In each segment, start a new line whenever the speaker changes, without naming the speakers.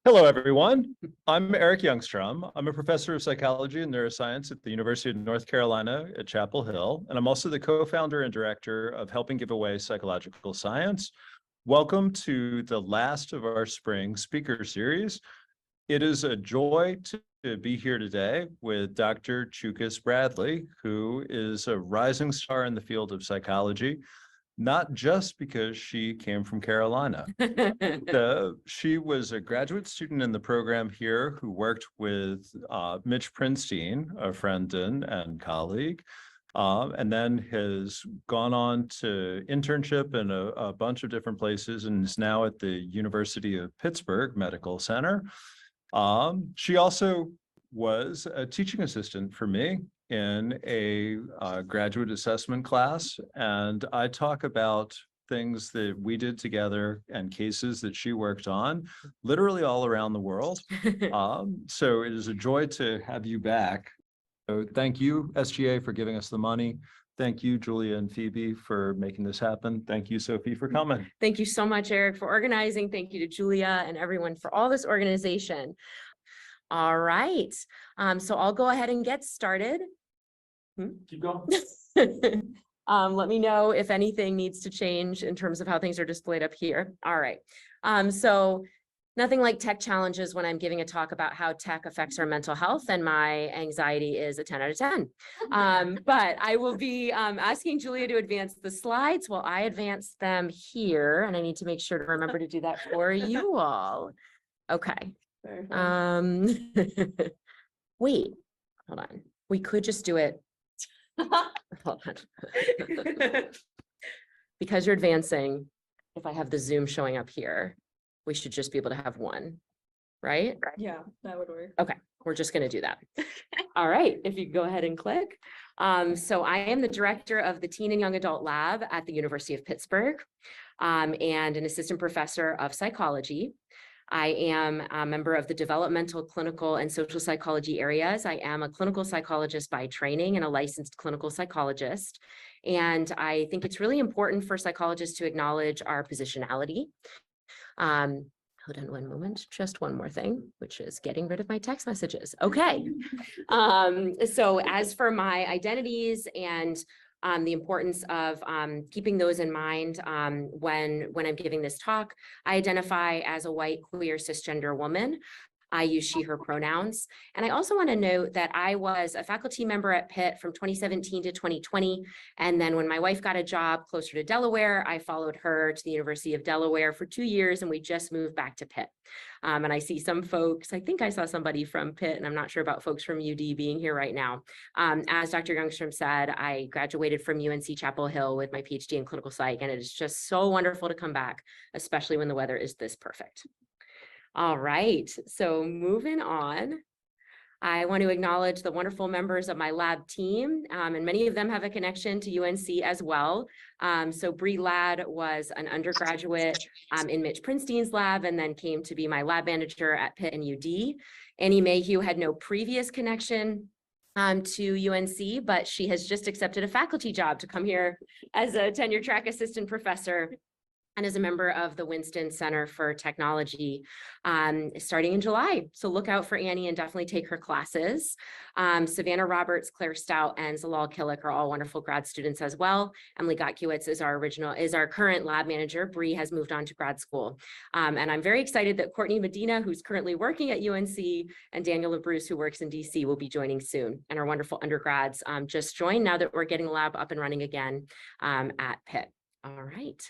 Hello, everyone. I'm Eric Youngstrom. I'm a professor of psychology and neuroscience at the University of North Carolina at Chapel Hill, and I'm also the co-founder and director of Helping Give Away Psychological Science. Welcome to the last of our spring speaker series. It is a joy to be here today with Dr. Choukas-Bradley, who is a rising star in the field of psychology, not just because she came from Carolina. She was a graduate student in the program here who worked with Mitch Prinstein, a friend and colleague, and then has gone on to internship in a bunch of different places and is now at the University of Pittsburgh Medical Center. She also was a teaching assistant for me in a graduate assessment class, and I talk about things that we did together and cases that she worked on literally all around the world. So it is a joy to have you back. So thank you, SGA, for giving us the money. Thank you, Julia and Phoebe, for making this happen. Thank you, Sophie, for coming.
Thank you so much, Eric, for organizing. Thank you to Julia and everyone for all this organization. All right, so I'll go ahead and get started.
Keep going.
Let me know if anything needs to change in terms of how things are displayed up here. All right, so nothing like tech challenges when I'm giving a talk about how tech affects our mental health, and my anxiety is a 10 out of 10. But I will be asking Julia to advance the slides while I advance them here, and I need to make sure to remember to do that for you all. Okay. Wait, hold on. We could just do it. Hold on. Because you're advancing, if I have the Zoom showing up here, we should just be able to have one, right?
Yeah, that would work.
Okay, we're just going to do that. All right, if you go ahead and click. So I am the director of the Teen and Young Adult Lab at the University of Pittsburgh, and an assistant professor of psychology. I am a member of the developmental, clinical, and social psychology areas. I am a clinical psychologist by training and a licensed clinical psychologist. And I think it's really important for psychologists to acknowledge our positionality. Hold on one moment, just one more thing, which is getting rid of my text messages. Okay. So as for my identities and the importance of keeping those in mind when I'm giving this talk, I identify as a white, queer, cisgender woman. I use she, her pronouns. And I also want to note that I was a faculty member at Pitt from 2017 to 2020. And then when my wife got a job closer to Delaware, I followed her to the University of Delaware for 2 years, and we just moved back to Pitt. And I see some folks, I think I saw somebody from Pitt, and I'm not sure about folks from UD being here right now. As Dr. Youngstrom said, I graduated from UNC Chapel Hill with my Ph.D. in clinical psych, and it is just so wonderful to come back, especially when the weather is this perfect. All right, so moving on, I want to acknowledge the wonderful members of my lab team, and many of them have a connection to UNC as well. So Bree Ladd was an undergraduate in Mitch Prinstein's lab and then came to be my lab manager at Pitt and UD. Annie Mayhew had no previous connection to UNC, but she has just accepted a faculty job to come here as a tenure track assistant professor and is a member of the Winston Center for Technology starting in July. So look out for Annie and definitely take her classes. Savannah Roberts, Claire Stout, and Zalal Killick are all wonderful grad students as well. Emily Gotkiewicz is our current lab manager. Bree has moved on to grad school. And I'm very excited that Courtney Medina, who's currently working at UNC, and Daniel LaBruce, who works in DC, will be joining soon. And our wonderful undergrads just joined now that we're getting the lab up and running again at Pitt. All right.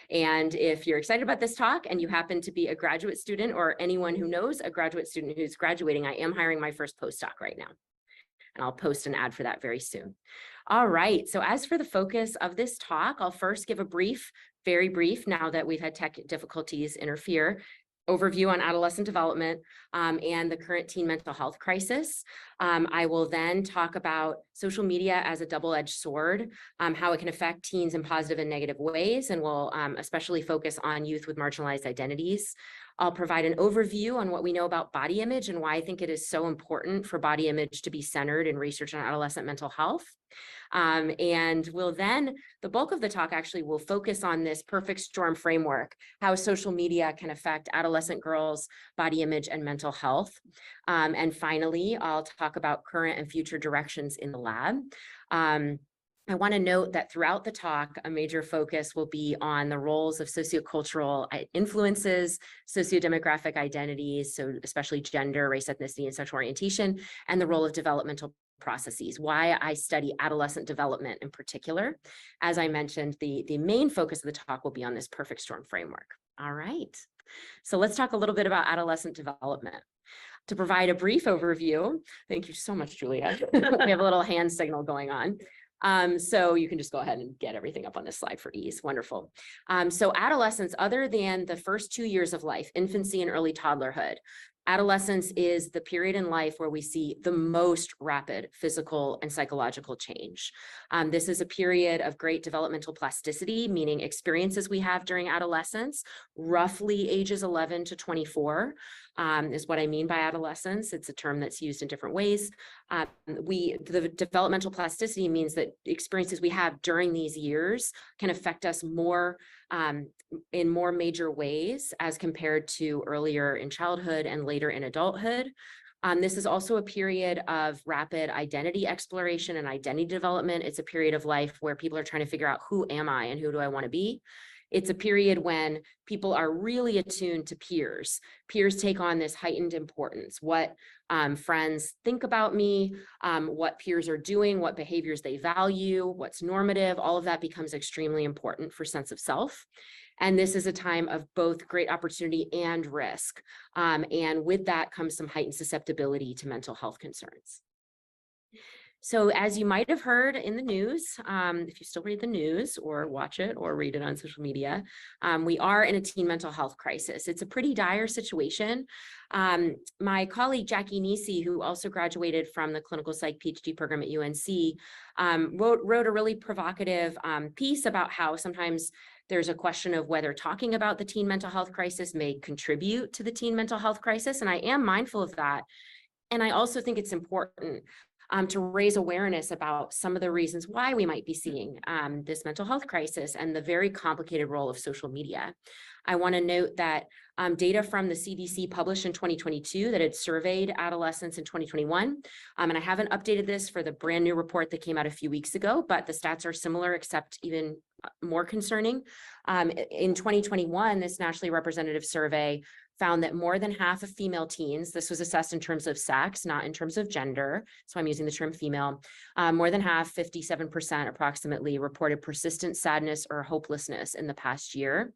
And if you're excited about this talk and you happen to be a graduate student or anyone who knows a graduate student who's graduating, I am hiring my first postdoc right now. And I'll post an ad for that very soon. All right. So as for the focus of this talk, I'll first give a brief, very brief, now that we've had tech difficulties interfere, overview on adolescent development and the current teen mental health crisis. I will then talk about social media as a double-edged sword, how it can affect teens in positive and negative ways, and we'll especially focus on youth with marginalized identities. I'll provide an overview on what we know about body image and why I think it is so important for body image to be centered in research on adolescent mental health. And the bulk of the talk actually will focus on this perfect storm framework, how social media can affect adolescent girls' body image and mental health. And finally, I'll talk about current and future directions in the lab. I want to note that throughout the talk, a major focus will be on the roles of sociocultural influences, sociodemographic identities, so especially gender, race, ethnicity, and sexual orientation, and the role of developmental processes, why I study adolescent development in particular. As I mentioned, the main focus of the talk will be on this perfect storm framework. All right, so let's talk a little bit about adolescent development. To provide a brief overview, thank you so much, Julia. We have a little hand signal going on. So you can just go ahead and get everything up on this slide for ease. Wonderful. So adolescence, other than the first 2 years of life, infancy and early toddlerhood, adolescence is the period in life where we see the most rapid physical and psychological change. This is a period of great developmental plasticity, meaning experiences we have during adolescence, roughly ages 11 to 24, is what I mean by adolescence. It's a term that's used in different ways. The developmental plasticity means that experiences we have during these years can affect us more in more major ways as compared to earlier in childhood and later in adulthood. This is also a period of rapid identity exploration and identity development. It's a period of life where people are trying to figure out, who am I and who do I want to be? It's a period when people are really attuned to peers. Peers take on this heightened importance. What friends think about me, what peers are doing, what behaviors they value, what's normative, all of that becomes extremely important for sense of self. And this is a time of both great opportunity and risk. And with that comes some heightened susceptibility to mental health concerns. So as you might have heard in the news, if you still read the news or watch it or read it on social media, we are in a teen mental health crisis. It's a pretty dire situation. My colleague, Jackie Nisi, who also graduated from the clinical psych Ph.D. program at UNC, wrote a really provocative piece about how sometimes there's a question of whether talking about the teen mental health crisis may contribute to the teen mental health crisis. And I am mindful of that. And I also think it's important to raise awareness about some of the reasons why we might be seeing this mental health crisis and the very complicated role of social media. I want to note that data from the CDC published in 2022 that had surveyed adolescents in 2021, and I haven't updated this for the brand new report that came out a few weeks ago, but the stats are similar except even more concerning. In 2021, this nationally representative survey found that more than half of female teens, this was assessed in terms of sex, not in terms of gender, so I'm using the term female, more than half, 57% approximately, reported persistent sadness or hopelessness in the past year.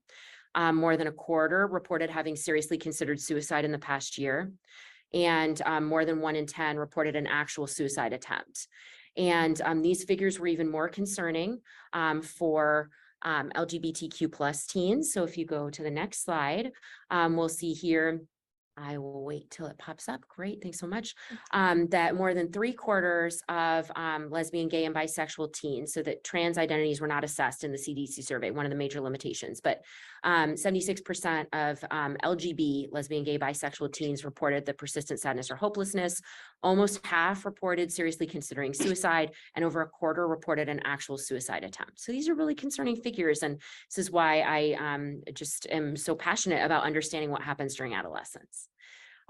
More than a quarter reported having seriously considered suicide in the past year. And more than 1 in 10 reported an actual suicide attempt. And these figures were even more concerning for LGBTQ plus teens. So if you go to the next slide, we'll see here, I will wait till it pops up. Great, thanks so much. That more than 3/4 of lesbian, gay, and bisexual teens, so that trans identities were not assessed in the CDC survey, one of the major limitations, but 76% of LGB, lesbian, gay, bisexual teens reported the persistent sadness or hopelessness. Almost half reported seriously considering suicide, and over a quarter reported an actual suicide attempt. So these are really concerning figures, and this is why I just am so passionate about understanding what happens during adolescence.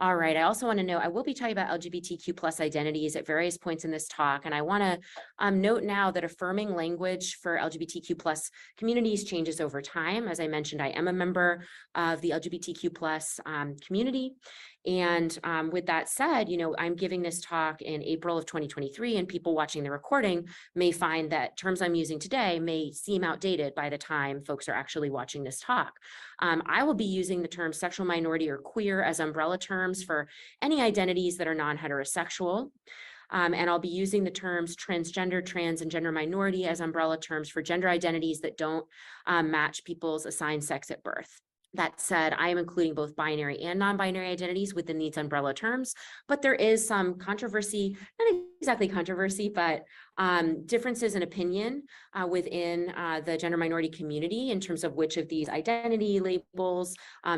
All right, I also want to note, I will be talking about LGBTQ plus identities at various points in this talk, and I want to note now that affirming language for LGBTQ plus communities changes over time. As I mentioned, I am a member of the LGBTQ plus community, and with that said, I'm giving this talk in April of 2023, and people watching the recording may find that terms I'm using today may seem outdated by the time folks are actually watching this talk. I will be using the term sexual minority or queer as umbrella terms for any identities that are non-heterosexual. And I'll be using the terms transgender, trans, and gender minority as umbrella terms for gender identities that don't match people's assigned sex at birth. That said, I am including both binary and non-binary identities within these umbrella terms, but there is some controversy, not exactly controversy, but differences in opinion within the gender minority community in terms of which of these identity labels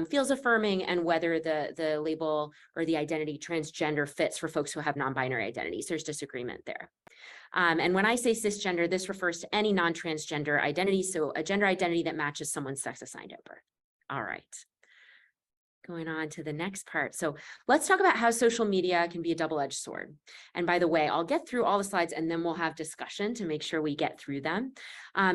feels affirming and whether the label or the identity transgender fits for folks who have non-binary identities. There's disagreement there. And when I say cisgender, this refers to any non-transgender identity, so a gender identity that matches someone's sex assigned at birth. All right. Going on to the next part. So let's talk about how social media can be a double-edged sword. And by the way, I'll get through all the slides and then we'll have discussion to make sure we get through them.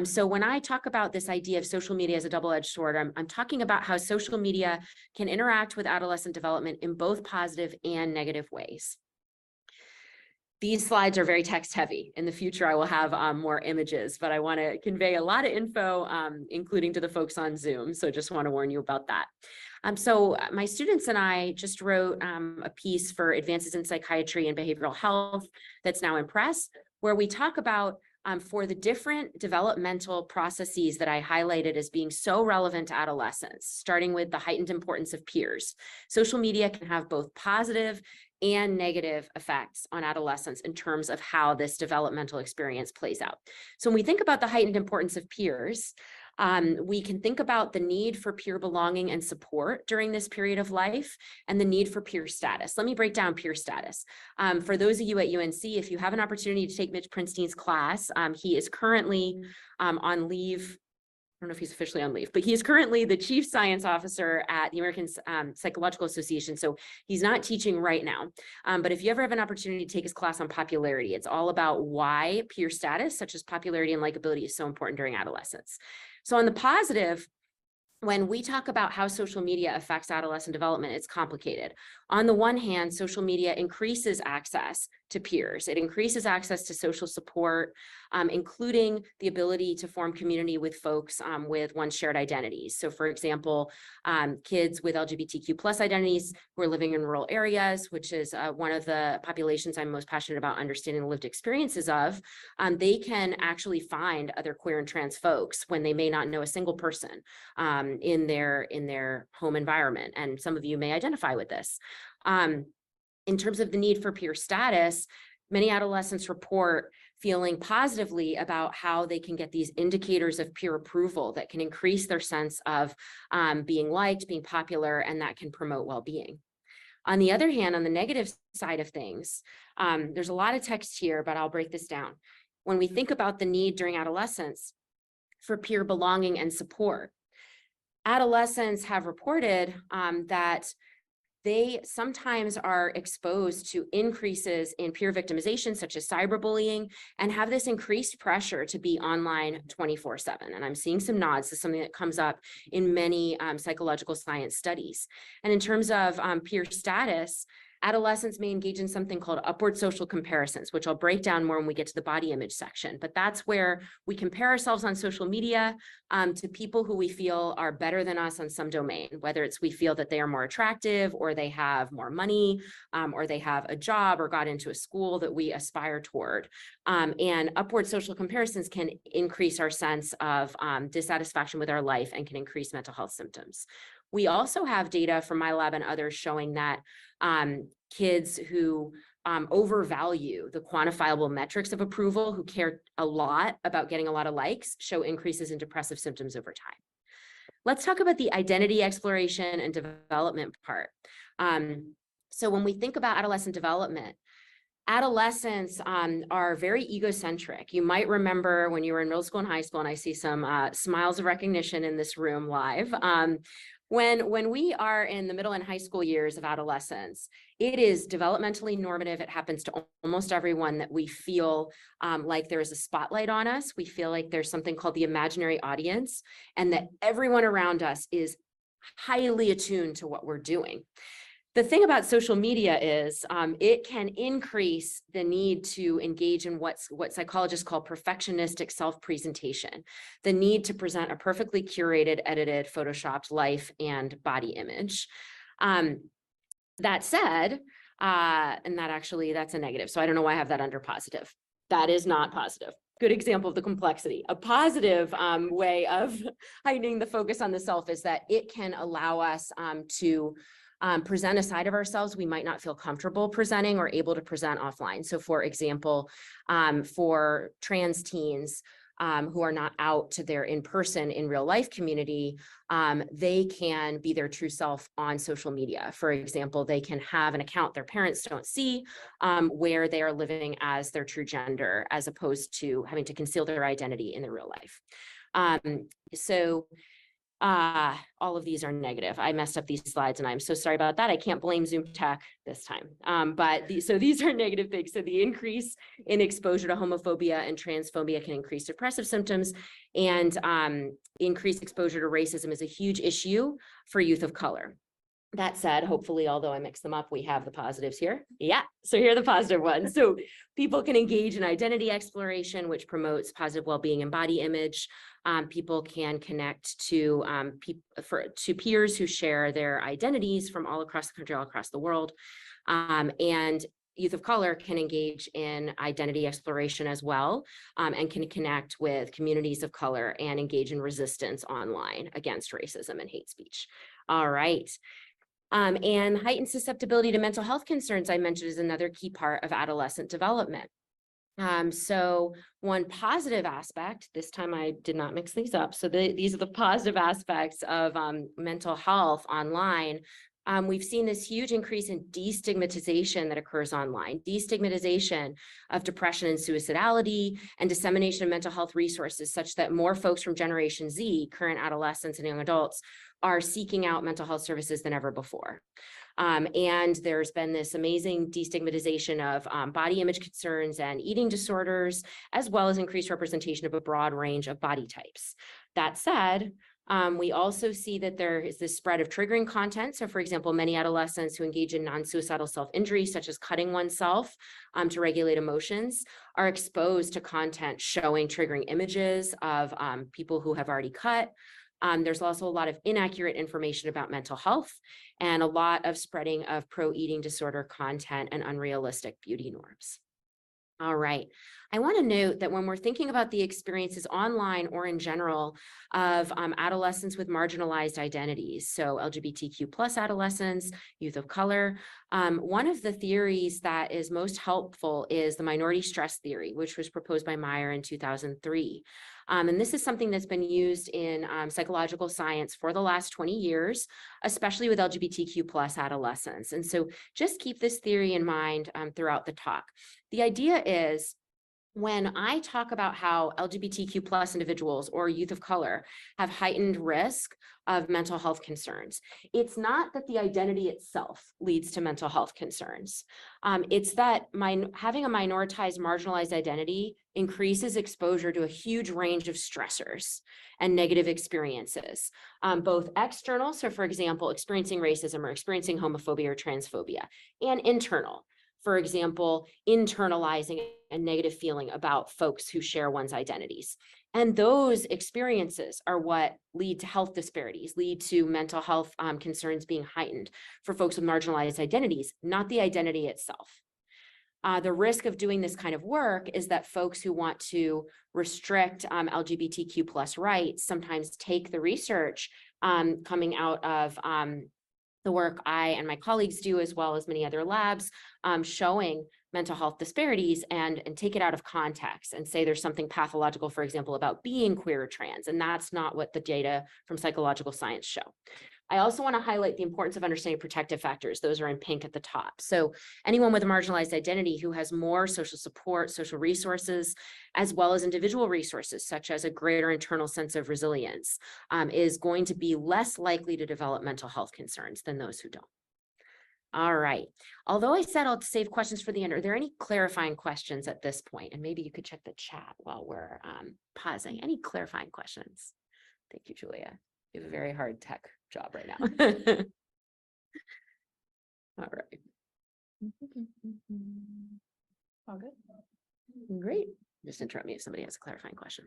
So when I talk about this idea of social media as a double-edged sword, I'm talking about how social media can interact with adolescent development in both positive and negative ways. These slides are very text heavy. In the future, I will have more images, but I want to convey a lot of info, including to the folks on Zoom. So just want to warn you about that. So my students and I just wrote a piece for Advances in Psychiatry and Behavioral Health that's now in press, where we talk about for the different developmental processes that I highlighted as being so relevant to adolescents, starting with the heightened importance of peers. Social media can have both positive and negative effects on adolescents in terms of how this developmental experience plays out. So when we think about the heightened importance of peers, we can think about the need for peer belonging and support during this period of life and the need for peer status. Let me break down peer status. For those of you at UNC, if you have an opportunity to take Mitch Prinstein's class, he is currently on leave. I don't know if he's officially on leave, but he is currently the chief science officer at the American Psychological Association. So he's not teaching right now. But if you ever have an opportunity to take his class on popularity, it's all about why peer status, such as popularity and likability, is so important during adolescence. So on the positive, when we talk about how social media affects adolescent development, it's complicated. On the one hand, social media increases access to peers. It increases access to social support, including the ability to form community with folks with one shared identities. So for example, kids with LGBTQ+ identities who are living in rural areas, which is one of the populations I'm most passionate about understanding the lived experiences of, they can actually find other queer and trans folks when they may not know a single person in their home environment. And some of you may identify with this. In terms of the need for peer status, many adolescents report feeling positively about how they can get these indicators of peer approval that can increase their sense of being liked, being popular, and that can promote well-being. On the other hand, on the negative side of things, there's a lot of text here, but I'll break this down. When we think about the need during adolescence for peer belonging and support, adolescents have reported that they sometimes are exposed to increases in peer victimization, such as cyberbullying, and have this increased pressure to be online 24/7. And I'm seeing some nods to something that comes up in many psychological science studies. And in terms of peer status, adolescents may engage in something called upward social comparisons, which I'll break down more when we get to the body image section. But that's where we compare ourselves on social media to people who we feel are better than us on some domain, whether it's we feel that they are more attractive or they have more money or they have a job or got into a school that we aspire toward. And upward social comparisons can increase our sense of dissatisfaction with our life and can increase mental health symptoms. We also have data from my lab and others showing that kids who overvalue the quantifiable metrics of approval, who care a lot about getting a lot of likes, show increases in depressive symptoms over time. Let's talk about the identity exploration and development part. So when we think about adolescent development, adolescents are very egocentric. You might remember when you were in middle school and high school, and I see some smiles of recognition in this room live. When we are in the middle and high school years of adolescence, it is developmentally normative. It happens to almost everyone that we feel like there is a spotlight on us. We feel like there's something called the imaginary audience, and that everyone around us is highly attuned to what we're doing. The thing about social media is it can increase the need to engage in what psychologists call perfectionistic self-presentation, the need to present a perfectly curated, edited, photoshopped life and body image. That said, and that's a negative. So I don't know why I have that under positive. That is not positive. Good example of the complexity. A positive way of heightening the focus on the self is that it can allow us to present a side of ourselves we might not feel comfortable presenting or able to present offline. So for example, for trans teens, who are not out to their in-person, in real life community, they can be their true self on social media. For example, they can have an account their parents don't see, where they are living as their true gender, as opposed to having to conceal their identity in their real life. All of these are negative. I messed up these slides and I'm so sorry about that. I can't blame Zoom tech this time. So these are negative things. So the increase in exposure to homophobia and transphobia can increase depressive symptoms, and increased exposure to racism is a huge issue for youth of color. That said, hopefully, although I mix them up, we have the positives here. Yeah, so here are the positive ones. So people can engage in identity exploration, which promotes positive well-being and body image. People can connect to peers who share their identities from all across the country, all across the world. And youth of color can engage in identity exploration as well, and can connect with communities of color and engage in resistance online against racism and hate speech. All right. And heightened susceptibility to mental health concerns, I mentioned, is another key part of adolescent development. So one positive aspect, this time I did not mix these up. So these are the positive aspects of mental health online. We've seen this huge increase in destigmatization that occurs online, destigmatization of depression and suicidality, and dissemination of mental health resources, such that more folks from Generation Z, current adolescents and young adults, are seeking out mental health services than ever before. And there's been this amazing destigmatization of body image concerns and eating disorders, as well as increased representation of a broad range of body types. That said, we also see that there is this spread of triggering content. So for example, many adolescents who engage in non-suicidal self-injury, such as cutting oneself to regulate emotions, are exposed to content showing triggering images of people who have already cut. There's also a lot of inaccurate information about mental health, and a lot of spreading of pro-eating disorder content and unrealistic beauty norms. All right. I want to note that when we're thinking about the experiences online or in general of adolescents with marginalized identities, so LGBTQ plus adolescents, youth of color, one of the theories that is most helpful is the minority stress theory, which was proposed by Meyer in 2003. And this is something that's been used in psychological science for the last 20 years, especially with LGBTQ plus adolescents. And so just keep this theory in mind throughout the talk. The idea is, when I talk about how LGBTQ plus individuals or youth of color have heightened risk of mental health concerns, it's not that the identity itself leads to mental health concerns. It's that having a minoritized, marginalized identity increases exposure to a huge range of stressors and negative experiences, both external, so for example, experiencing racism or experiencing homophobia or transphobia, and internal. For example, internalizing a negative feeling about folks who share one's identities. And those experiences are what lead to health disparities, lead to mental health concerns being heightened for folks with marginalized identities, not the identity itself. The risk of doing this kind of work is that folks who want to restrict LGBTQ plus rights sometimes take the research coming out of the work I and my colleagues do, as well as many other labs, showing mental health disparities and take it out of context and say there's something pathological, for example, about being queer or trans. And that's not what the data from psychological science show. I also want to highlight the importance of understanding protective factors. Those are in pink at the top. So anyone with a marginalized identity who has more social support, social resources, as well as individual resources, such as a greater internal sense of resilience, is going to be less likely to develop mental health concerns than those who don't. All right. Although I said I'll save questions for the end, are there any clarifying questions at this point? And maybe you could check the chat while we're pausing. Any clarifying questions? Thank you, Julia. You have a very hard tech job right now. All right. All good. Great. Just interrupt me if somebody has a clarifying question.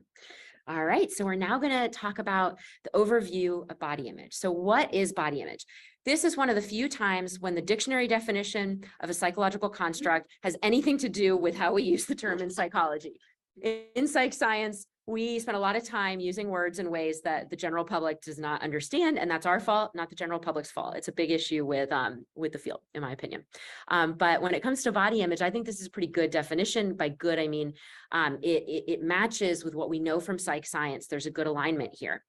All right, so we're now going to talk about the overview of body image. So what is body image? This is one of the few times when the dictionary definition of a psychological construct has anything to do with how we use the term in psychology. In psych science, we spend a lot of time using words in ways that the general public does not understand, and that's our fault, not the general public's fault. It's a big issue with the field, in my opinion. But when it comes to body image, I think this is a pretty good definition. By good, I mean it matches with what we know from psych science. There's a good alignment here.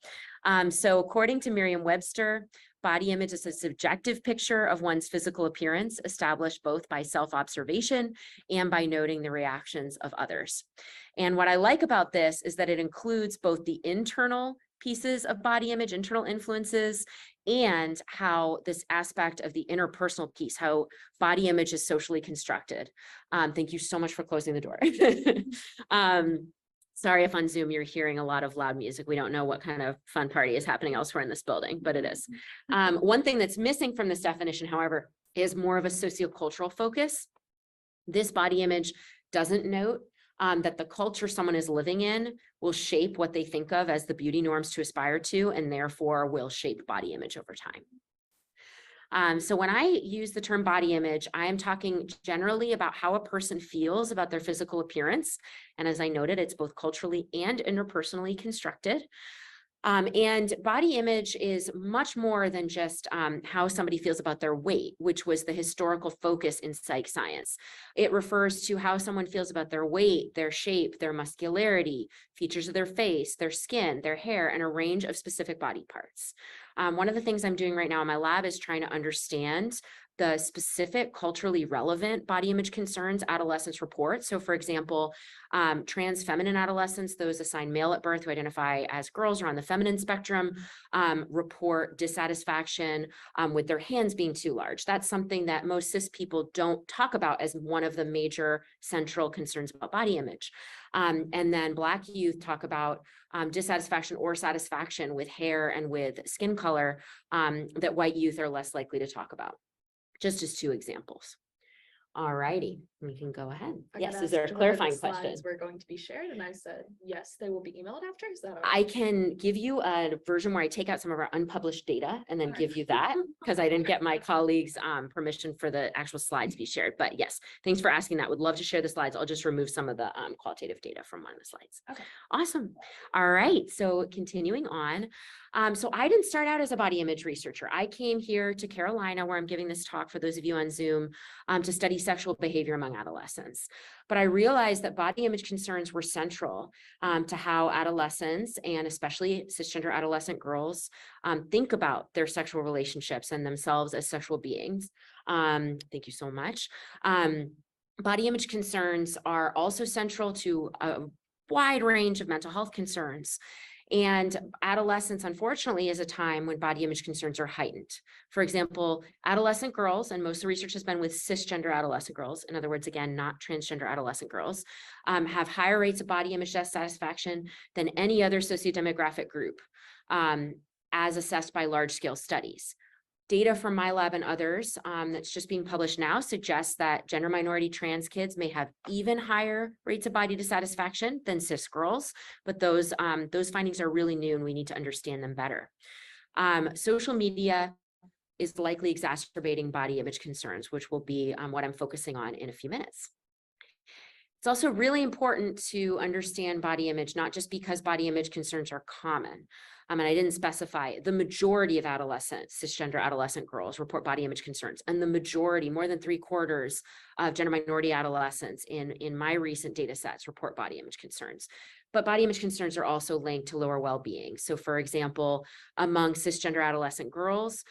So according to Merriam-Webster, body image is a subjective picture of one's physical appearance established both by self-observation and by noting the reactions of others. And what I like about this is that it includes both the internal pieces of body image, internal influences, and how this aspect of the interpersonal piece, how body image is socially constructed. Thank you so much for closing the door. Sorry if on Zoom you're hearing a lot of loud music. We don't know what kind of fun party is happening elsewhere in this building, but it is. One thing that's missing from this definition, however, is more of a sociocultural focus. This body image doesn't note that the culture someone is living in will shape what they think of as the beauty norms to aspire to, and therefore will shape body image over time. So when I use the term body image, I am talking generally about how a person feels about their physical appearance. And as I noted, it's both culturally and interpersonally constructed. And body image is much more than just how somebody feels about their weight, which was the historical focus in psych science. It refers to how someone feels about their weight, their shape, their muscularity, features of their face, their skin, their hair, and a range of specific body parts. One of the things I'm doing right now in my lab is trying to understand the specific culturally relevant body image concerns adolescents report. So for example, trans feminine adolescents, those assigned male at birth who identify as girls or on the feminine spectrum, report dissatisfaction with their hands being too large. That's something that most cis people don't talk about as one of the major central concerns about body image. And then Black youth talk about dissatisfaction or satisfaction with hair and with skin color that white youth are less likely to talk about. Just as two examples. All righty, we can go ahead. Yes, is there a clarifying question?
We're going to be shared, and I said, yes, they will be emailed after. Is that all right?
I can give you a version where I take out some of our unpublished data and then give you that, because I didn't get my colleagues' permission for the actual slides to be shared. But yes, thanks for asking that. Would love to share the slides. I'll just remove some of the qualitative data from one of the slides.
Okay.
Awesome. All right, so continuing on. So I didn't start out as a body image researcher. I came here to Carolina, where I'm giving this talk for those of you on Zoom, to study sexual behavior among adolescents. But I realized that body image concerns were central to how adolescents, and especially cisgender adolescent girls, think about their sexual relationships and themselves as sexual beings. Thank you so much. Body image concerns are also central to a wide range of mental health concerns. And adolescence, unfortunately, is a time when body image concerns are heightened. For example, adolescent girls, and most of the research has been with cisgender adolescent girls, in other words, again, not transgender adolescent girls, have higher rates of body image dissatisfaction than any other sociodemographic group, as assessed by large-scale studies. Data from my lab and others that's just being published now suggests that gender minority trans kids may have even higher rates of body dissatisfaction than cis girls, but those findings are really new and we need to understand them better. Social media is likely exacerbating body image concerns, which will be what I'm focusing on in a few minutes. It's also really important to understand body image, not just because body image concerns are common. And I didn't specify, the majority of cisgender adolescent girls report body image concerns. And the majority, more than 3/4 of gender minority adolescents in my recent data sets report body image concerns. But body image concerns are also linked to lower well-being. So for example, among cisgender adolescent girls,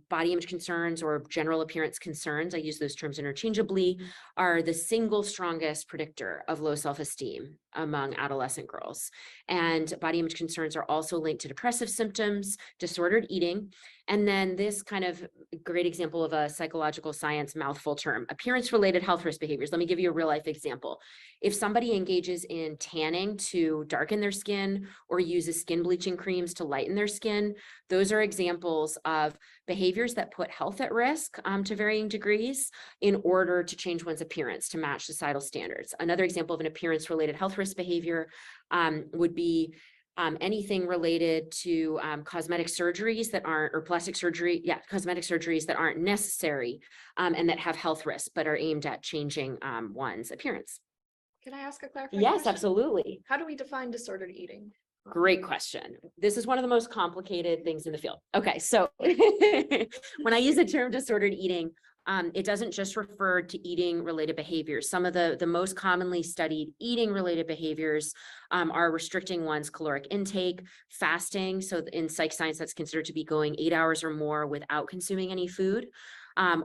body image concerns or general appearance concerns, I use those terms interchangeably, are the single strongest predictor of low self-esteem among adolescent girls. And body image concerns are also linked to depressive symptoms, disordered eating, and then this kind of great example of a psychological science mouthful term, appearance-related health risk behaviors. Let me give you a real-life example. If somebody engages in tanning to darken their skin or uses skin bleaching creams to lighten their skin, those are examples of behaviors that put health at risk to varying degrees in order to change one's appearance to match societal standards. Another example of an appearance-related health risk behavior would be anything related to cosmetic surgeries that aren't, or plastic surgery, cosmetic surgeries that aren't necessary and that have health risks, but are aimed at changing one's appearance.
Can I ask a clarifying
Yes,
question?
absolutely.
How do we define disordered eating?
Great question. This is one of the most complicated things in the field. Okay, so when I use the term disordered eating, it doesn't just refer to eating related behaviors. Some of the most commonly studied eating related behaviors are restricting one's caloric intake, fasting. So in psych science, that's considered to be going 8 hours or more without consuming any food.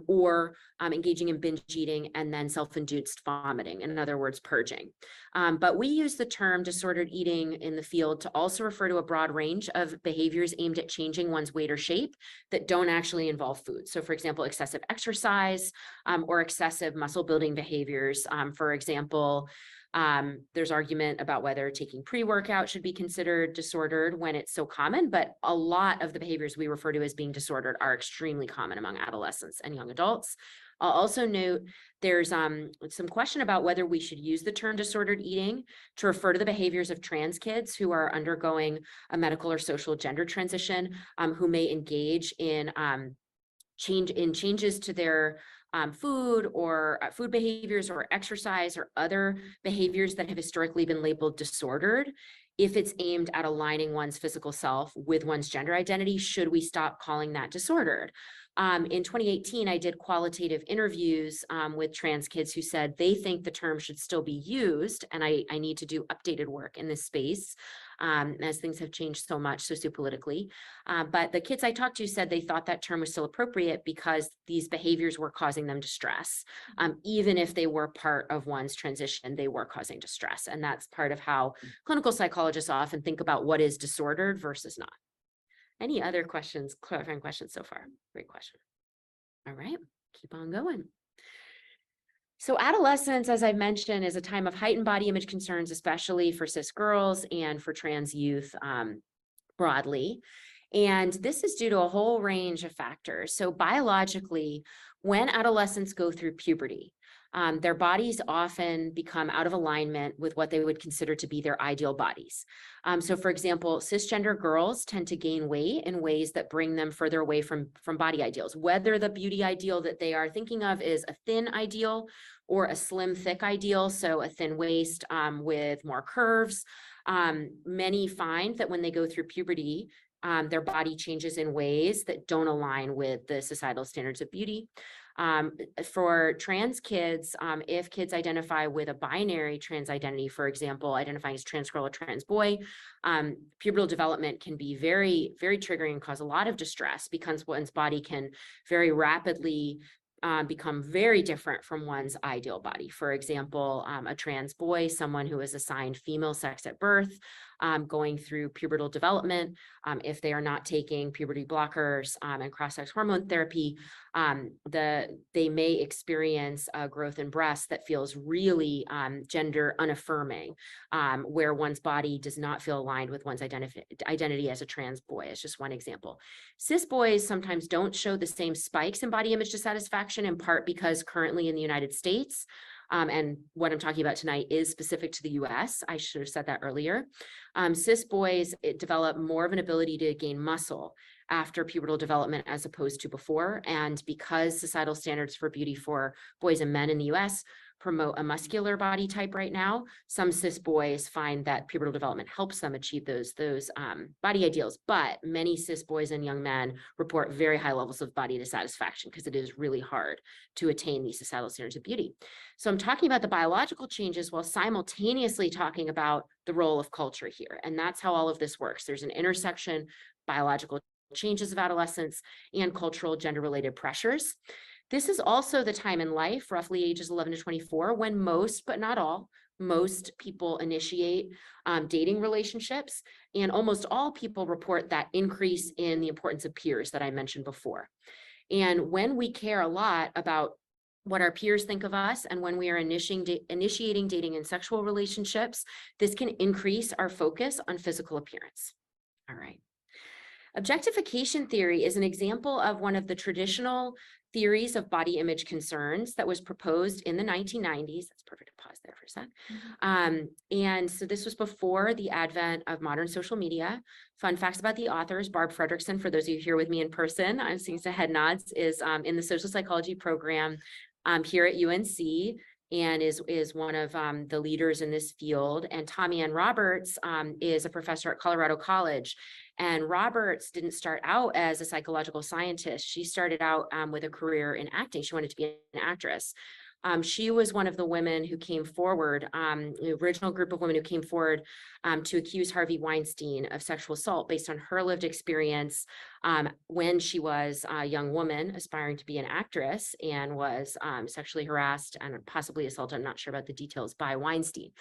Or engaging in binge eating and then self-induced vomiting, in other words, purging. But we use the term disordered eating in the field to also refer to a broad range of behaviors aimed at changing one's weight or shape that don't actually involve food. So for example, excessive exercise or excessive muscle building behaviors. For example, there's argument about whether taking pre-workout should be considered disordered when it's so common, but a lot of the behaviors we refer to as being disordered are extremely common among adolescents and young adults. I'll also note there's some question about whether we should use the term disordered eating to refer to the behaviors of trans kids who are undergoing a medical or social gender transition, who may engage in changes to their food or food behaviors or exercise or other behaviors that have historically been labeled disordered. If it's aimed at aligning one's physical self with one's gender identity, should we stop calling that disordered? In 2018, I did qualitative interviews with trans kids who said they think the term should still be used, and I need to do updated work in this space as things have changed so much sociopolitically. But the kids I talked to said they thought that term was still appropriate because these behaviors were causing them distress. Even if they were part of one's transition, they were causing distress. And that's part of how clinical psychologists often think about what is disordered versus not. Any other questions, clarifying questions so far? Great question. All right, keep on going. So adolescence, as I mentioned, is a time of heightened body image concerns, especially for cis girls and for trans youth broadly. And this is due to a whole range of factors. So biologically, when adolescents go through puberty, their bodies often become out of alignment with what they would consider to be their ideal bodies. So for example, cisgender girls tend to gain weight in ways that bring them further away from body ideals, whether the beauty ideal that they are thinking of is a thin ideal or a slim, thick ideal, so a thin waist with more curves. Many find that when they go through puberty, their body changes in ways that don't align with the societal standards of beauty. For trans kids, if kids identify with a binary trans identity, for example, identifying as trans girl or trans boy, pubertal development can be very, very triggering and cause a lot of distress because one's body can very rapidly become very different from one's ideal body. For example, a trans boy, someone who is assigned female sex at birth, going through pubertal development, if they are not taking puberty blockers and cross-sex hormone therapy, they may experience a growth in breasts that feels really gender unaffirming, where one's body does not feel aligned with one's identity as a trans boy. It's just one example. Cis boys sometimes don't show the same spikes in body image dissatisfaction, in part because currently in the United States, and what I'm talking about tonight is specific to the US. I should have said that earlier. Cis boys develop more of an ability to gain muscle after pubertal development as opposed to before. And because societal standards for beauty for boys and men in the US promote a muscular body type right now, some cis boys find that pubertal development helps them achieve those body ideals. But many cis boys and young men report very high levels of body dissatisfaction because it is really hard to attain these societal standards of beauty. So I'm talking about the biological changes while simultaneously talking about the role of culture here. And that's how all of this works. There's an intersection, biological changes of adolescence and cultural gender-related pressures. This is also the time in life, roughly ages 11 to 24, when most, but not all, most people initiate dating relationships, and almost all people report that increase in the importance of peers that I mentioned before. And when we care a lot about what our peers think of us, and when we are initiating dating and sexual relationships, this can increase our focus on physical appearance. All right. Objectification theory is an example of one of the traditional theories of body image concerns that was proposed in the 1990s. That's perfect to pause there for a sec. And so this was before the advent of modern social media. Fun facts about the authors: Barb Fredrickson, for those of you here with me in person, I'm seeing some head nods, is in the social psychology program here at UNC. and is one of the leaders in this field. And Tommy Ann Roberts is a professor at Colorado College. And Roberts didn't start out as a psychological scientist. She started out with a career in acting. She wanted to be an actress. She was one of the women who came forward, the original group of women who came forward to accuse Harvey Weinstein of sexual assault based on her lived experience when she was a young woman aspiring to be an actress and was sexually harassed and possibly assaulted, I'm not sure about the details, by Weinstein.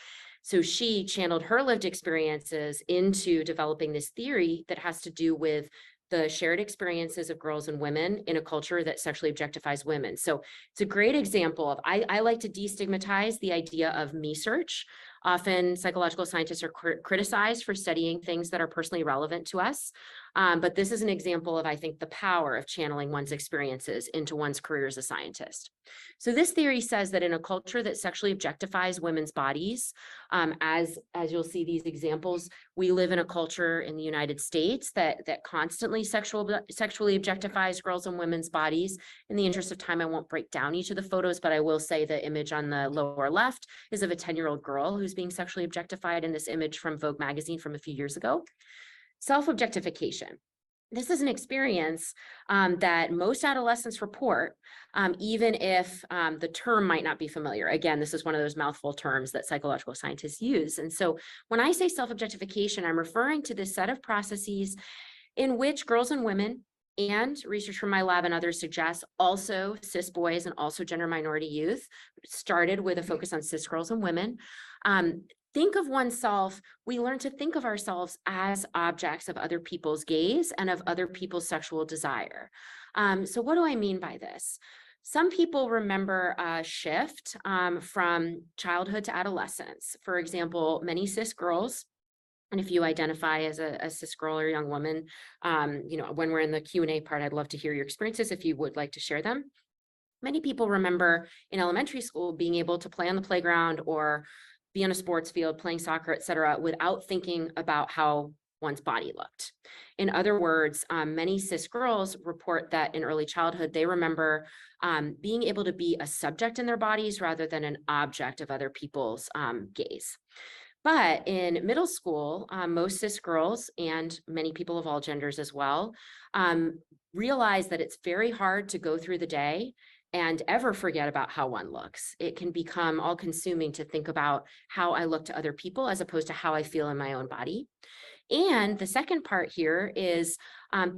So she channeled her lived experiences into developing this theory that has to do with the shared experiences of girls and women in a culture that sexually objectifies women. So it's a great example of, I like to destigmatize the idea of me search. Often psychological scientists are criticized for studying things that are personally relevant to us. But this is an example of, I think, the power of channeling one's experiences into one's career as a scientist. So this theory says that in a culture that sexually objectifies women's bodies, as you'll see these examples, we live in a culture in the United States that constantly sexually objectifies girls and women's bodies. In the interest of time, I won't break down each of the photos, but I will say the image on the lower left is of a 10-year-old girl who's being sexually objectified in this image from Vogue magazine from a few years ago. Self-objectification. This is an experience that most adolescents report, even if the term might not be familiar. Again, this is one of those mouthful terms that psychological scientists use. And so when I say self-objectification, I'm referring to this set of processes in which girls and women, and research from my lab and others suggests also cis boys and also gender minority youth, started with a focus on cis girls and women, think of oneself, we learn to think of ourselves as objects of other people's gaze and of other people's sexual desire. So what do I mean by this? Some people remember a shift from childhood to adolescence. For example, many cis girls, and if you identify as a cis girl or young woman, when we're in the Q&A part, I'd love to hear your experiences if you would like to share them. Many people remember in elementary school being able to play on the playground or be on a sports field, playing soccer, et cetera, without thinking about how one's body looked. In other words, many cis girls report that in early childhood, they remember being able to be a subject in their bodies rather than an object of other people's gaze. But in middle school, most cis girls and many people of all genders as well realize that it's very hard to go through the day and ever forget about how one looks. It can become all-consuming to think about how I look to other people as opposed to how I feel in my own body. And the second part here is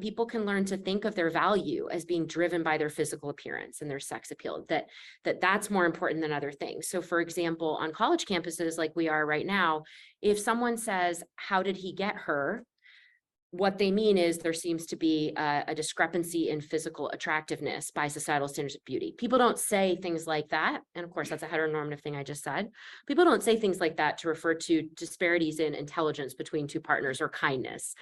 people can learn to think of their value as being driven by their physical appearance and their sex appeal, that's more important than other things. So for example, on college campuses like we are right now, if someone says, "How did he get her?" what they mean is there seems to be a discrepancy in physical attractiveness by societal standards of beauty. People don't say things like that. And of course, that's a heteronormative thing I just said. People don't say things like that to refer to disparities in intelligence between two partners or kindness.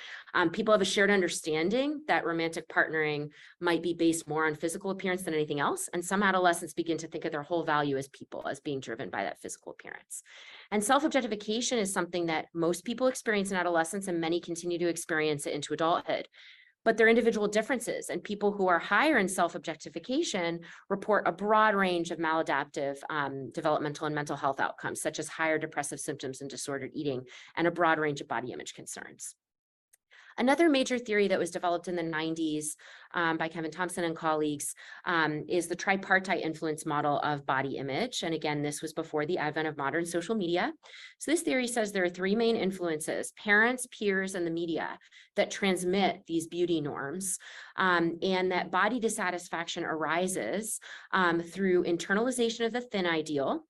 People have a shared understanding that romantic partnering might be based more on physical appearance than anything else. And some adolescents begin to think of their whole value as people, as being driven by that physical appearance. And self-objectification is something that most people experience in adolescence and many continue to experience it into adulthood. But there are individual differences, and people who are higher in self-objectification report a broad range of maladaptive developmental and mental health outcomes, such as higher depressive symptoms and disordered eating, and a broad range of body image concerns. Another major theory that was developed in the 90s by Kevin Thompson and colleagues is the tripartite influence model of body image. And again, this was before the advent of modern social media. So this theory says there are three main influences: parents, peers, and the media that transmit these beauty norms, and that body dissatisfaction arises through internalization of the thin ideal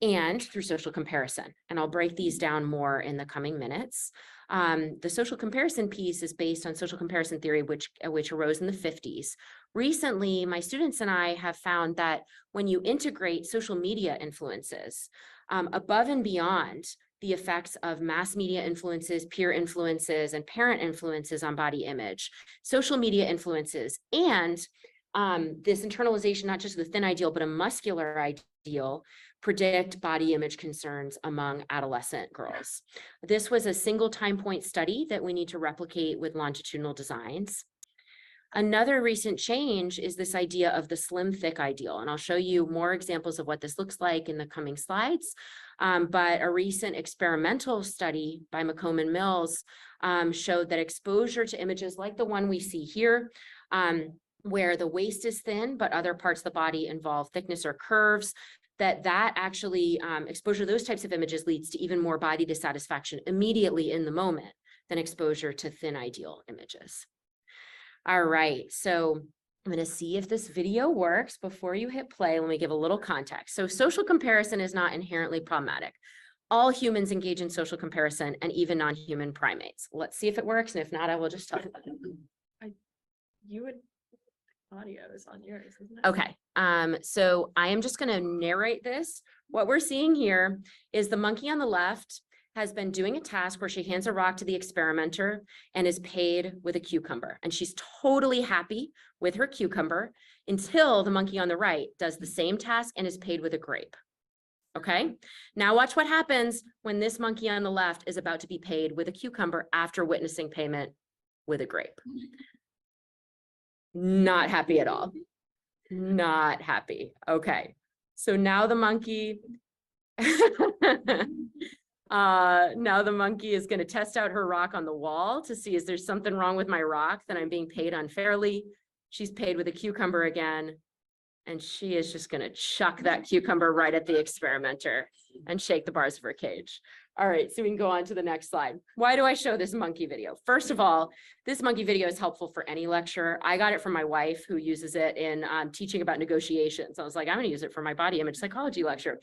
and through social comparison. And I'll break these down more in the coming minutes. The social comparison piece is based on social comparison theory, which arose in the 50s. Recently, my students and I have found that when you integrate social media influences above and beyond the effects of mass media influences, peer influences, and parent influences on body image, social media influences, and this internalization, not just of the thin ideal, but a muscular ideal, predict body image concerns among adolescent girls. This was a single time point study that we need to replicate with longitudinal designs. Another recent change is this idea of the slim, thick ideal. And I'll show you more examples of what this looks like in the coming slides. But a recent experimental study by McComb and Mills showed that exposure to images like the one we see here, where the waist is thin, but other parts of the body involve thickness or curves, that actually exposure to those types of images leads to even more body dissatisfaction immediately in the moment than exposure to thin ideal images. All right, so I'm going to see if this video works. Before you hit play, let me give a little context. So social comparison is not inherently problematic. All humans engage in social comparison, and even non-human primates. Let's see if it works, and if not, I will just talk about it.
Audio is on yours, isn't it?
Okay, so I am just going to narrate this. What we're seeing here is the monkey on the left has been doing a task where she hands a rock to the experimenter and is paid with a cucumber. And she's totally happy with her cucumber until the monkey on the right does the same task and is paid with a grape. Okay, now watch what happens when this monkey on the left is about to be paid with a cucumber after witnessing payment with a grape. Not happy at all. Not happy. Okay, so now the monkey now the monkey is going to test out her rock on the wall to see, is there something wrong with my rock that I'm being paid unfairly? She's paid with a cucumber again, and she is just going to chuck that cucumber right at the experimenter and shake the bars of her cage. All right, so we can go on to the next slide. Why do I show this monkey video? First of all, this monkey video is helpful for any lecture. I got it from my wife, who uses it in teaching about negotiations. I was like, I'm going to use it for my body image psychology lecture.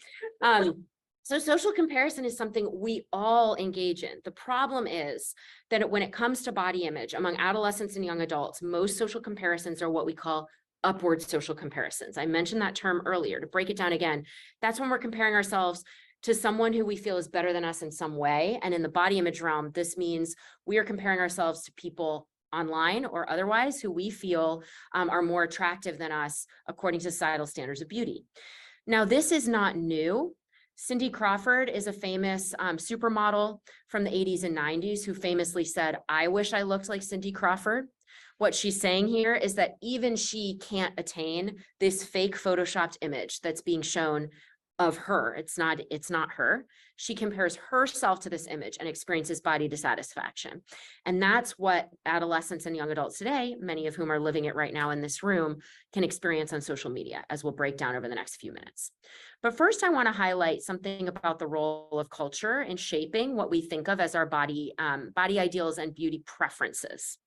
So social comparison is something we all engage in. The problem is that when it comes to body image among adolescents and young adults, most social comparisons are what we call upward social comparisons. I mentioned that term earlier. To break it down again, that's when we're comparing ourselves to someone who we feel is better than us in some way. And in the body image realm, this means we are comparing ourselves to people online or otherwise who we feel are more attractive than us according to societal standards of beauty. Now, this is not new. Cindy Crawford is a famous supermodel from the 80s and 90s who famously said, "I wish I looked like Cindy Crawford." What she's saying here is that even she can't attain this fake photoshopped image that's being shown of her. It's not her. She compares herself to this image and experiences body dissatisfaction. And that's what adolescents and young adults today, many of whom are living it right now in this room, can experience on social media, as we'll break down over the next few minutes. But first, I want to highlight something about the role of culture in shaping what we think of as our body ideals and beauty preferences.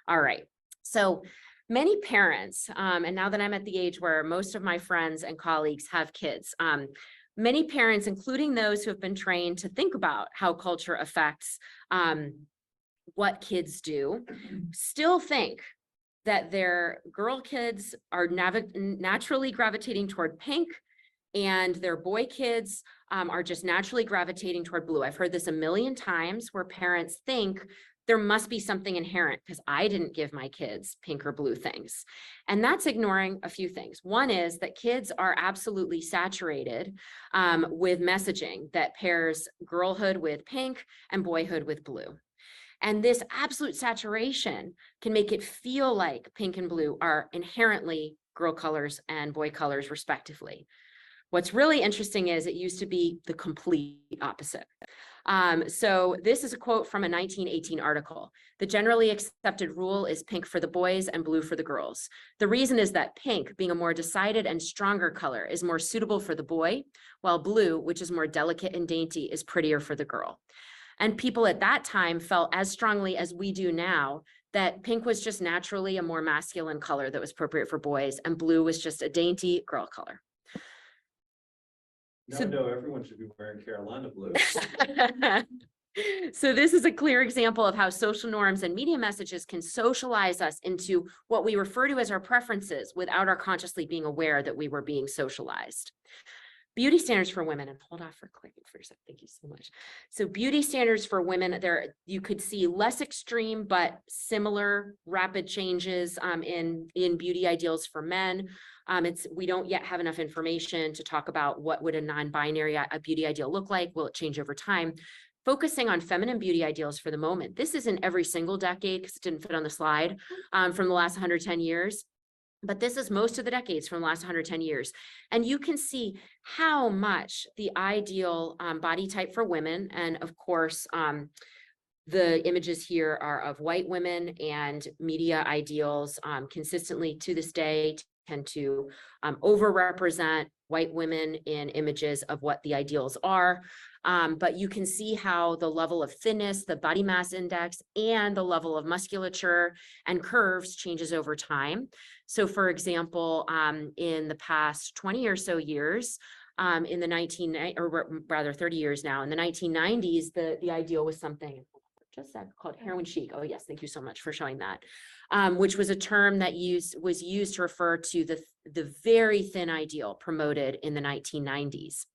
All right, so many parents, and now that I'm at the age where most of my friends and colleagues have kids, many parents, including those who have been trained to think about how culture affects what kids do, still think that their girl kids are naturally gravitating toward pink, and their boy kids are just naturally gravitating toward blue. I've heard this a million times, where parents think there must be something inherent because I didn't give my kids pink or blue things. And that's ignoring a few things. One is that kids are absolutely saturated with messaging that pairs girlhood with pink and boyhood with blue. And this absolute saturation can make it feel like pink and blue are inherently girl colors and boy colors, respectively. What's really interesting is it used to be the complete opposite. So this is a quote from a 1918 article. "The generally accepted rule is pink for the boys and blue for the girls. The reason is that pink, being a more decided and stronger color, is more suitable for the boy, while blue, which is more delicate and dainty, is prettier for the girl." And people at that time felt as strongly as we do now that pink was just naturally a more masculine color that was appropriate for boys, and blue was just a dainty girl color.
No, everyone should be wearing Carolina blue.
So this is a clear example of how social norms and media messages can socialize us into what we refer to as our preferences without our consciously being aware that we were being socialized. Beauty standards for women, and hold off for clicking for a second. Thank you so much. So beauty standards for women, there you could see less extreme but similar rapid changes in beauty ideals for men. We don't yet have enough information to talk about what would a non-binary beauty ideal look like. Will it change over time? focusing on feminine beauty ideals for the moment. This isn't every single decade because it didn't fit on the slide from the last 110 years. But this is most of the decades from the last 110 years. And you can see how much the ideal body type for women, and of course, the images here are of white women, and media ideals consistently to this day tend to overrepresent white women in images of what the ideals are. But you can see how the level of thinness, the body mass index, and the level of musculature and curves changes over time. So for example, in the past 20 or so years, in the 30 years now, in the 1990s, the ideal was something called heroin chic. Oh yes, thank you so much for showing that. Which was a term that was used to refer to the very thin ideal promoted in the 1990s.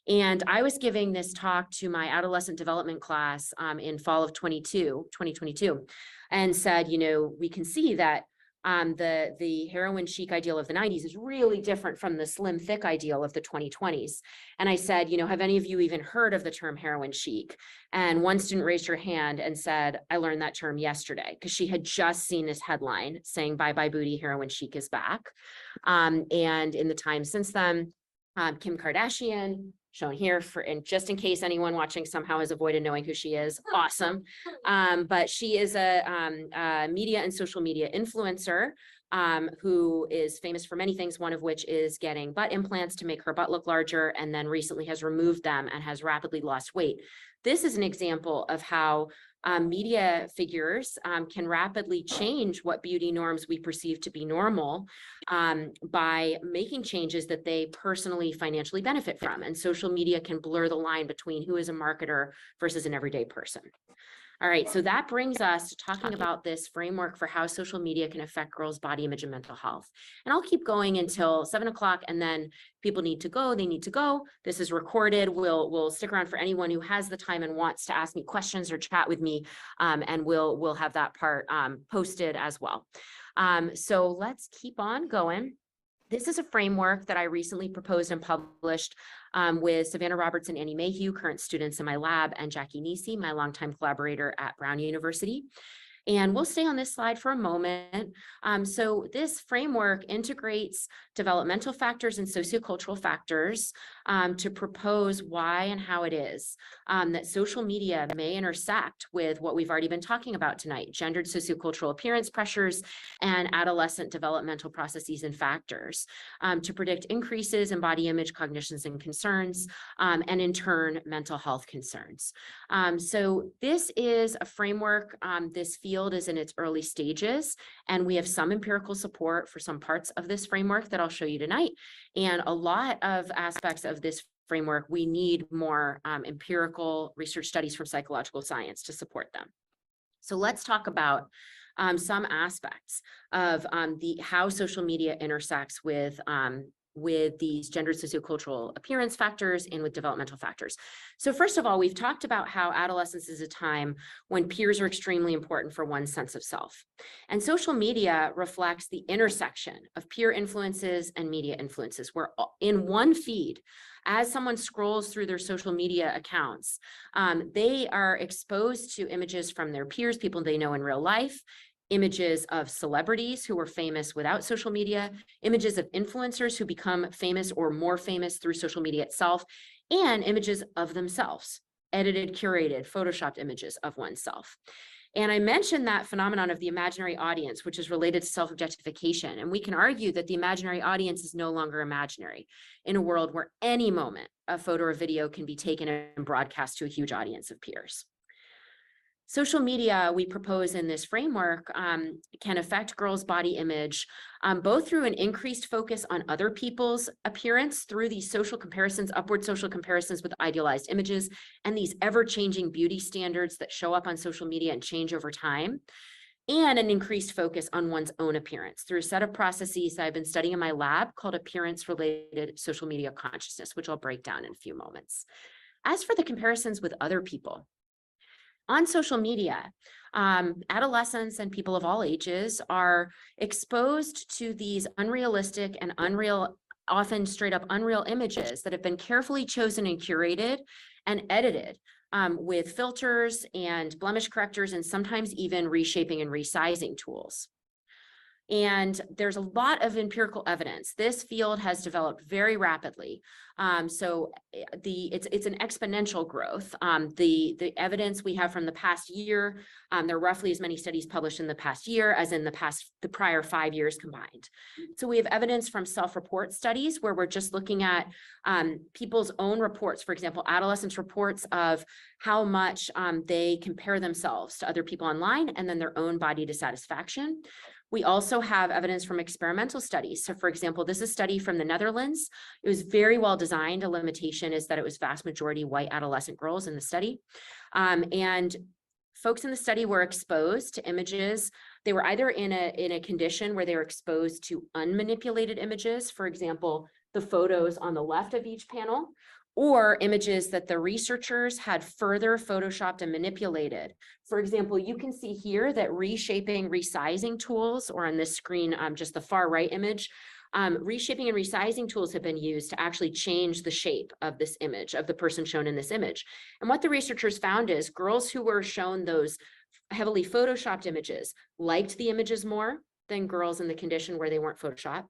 And I was giving this talk to my adolescent development class in fall of 2022, and said, you know, we can see that the heroin chic ideal of the 90s is really different from the slim thick ideal of the 2020s. And I said, you know, have any of you even heard of the term heroin chic? And one student raised her hand and said, I learned that term yesterday, because she had just seen this headline saying, bye bye booty, heroin chic is back. And in the time since then, Kim Kardashian, shown here and just in case anyone watching somehow has avoided knowing who she is, awesome. But she is a media and social media influencer who is famous for many things, one of which is getting butt implants to make her butt look larger, and then recently has removed them and has rapidly lost weight. This is an example of how media figures can rapidly change what beauty norms we perceive to be normal by making changes that they personally financially benefit from. And social media can blur the line between who is a marketer versus an everyday person. All right, so that brings us to talking about this framework for how social media can affect girls' body image and mental health. And I'll keep going until 7 o'clock, and then people need to go, they need to go. This is recorded. We'll stick around for anyone who has the time and wants to ask me questions or chat with me, and we'll have that part posted as well. So let's keep on going. This is a framework that I recently proposed and published with Savannah Roberts and Annie Mayhew, current students in my lab, and Jackie Nisi, my longtime collaborator at Brown University. And we'll stay on this slide for a moment. So this framework integrates developmental factors and sociocultural factors to propose why and how it is that social media may intersect with what we've already been talking about tonight: gendered sociocultural appearance pressures and adolescent developmental processes and factors to predict increases in body image, cognitions, and concerns, and in turn, mental health concerns. So this is a framework. This field is in its early stages, and we have some empirical support for some parts of this framework that I'll show you tonight. And a lot of aspects of this framework, we need more empirical research studies from psychological science to support them. So let's talk about some aspects of how social media intersects with these gendered sociocultural appearance factors and with developmental factors. So first of all, we've talked about how adolescence is a time when peers are extremely important for one's sense of self. And social media reflects the intersection of peer influences and media influences, where in one feed, as someone scrolls through their social media accounts, they are exposed to images from their peers, people they know in real life, images of celebrities who were famous without social media, images of influencers who become famous or more famous through social media itself, and images of themselves, edited, curated, photoshopped images of oneself. And I mentioned that phenomenon of the imaginary audience, which is related to self-objectification. And we can argue that the imaginary audience is no longer imaginary in a world where any moment a photo or video can be taken and broadcast to a huge audience of peers. Social media, we propose in this framework, can affect girls' body image, both through an increased focus on other people's appearance through these social comparisons, upward social comparisons with idealized images, and these ever-changing beauty standards that show up on social media and change over time, and an increased focus on one's own appearance through a set of processes that I've been studying in my lab called appearance-related social media consciousness, which I'll break down in a few moments. As for the comparisons with other people, on social media, adolescents and people of all ages are exposed to these unrealistic and often straight up unreal images that have been carefully chosen and curated and edited with filters and blemish correctors, and sometimes even reshaping and resizing tools. And there's a lot of empirical evidence. This field has developed very rapidly. It's an exponential growth. The evidence we have from the past year, there are roughly as many studies published in the past year as in the prior 5 years combined. So we have evidence from self-report studies where we're just looking at people's own reports, for example, adolescents' reports of how much they compare themselves to other people online and then their own body dissatisfaction. We also have evidence from experimental studies. So for example, this is a study from the Netherlands. It was very well designed. A limitation is that it was vast majority white adolescent girls in the study. And folks in the study were exposed to images. They were either in a condition where they were exposed to unmanipulated images, for example, the photos on the left of each panel, or images that the researchers had further photoshopped and manipulated. For example, you can see here that reshaping, resizing tools, or on this screen, just the far right image, reshaping and resizing tools have been used to actually change the shape of this image, of the person shown in this image. And what the researchers found is girls who were shown those heavily photoshopped images liked the images more than girls in the condition where they weren't photoshopped,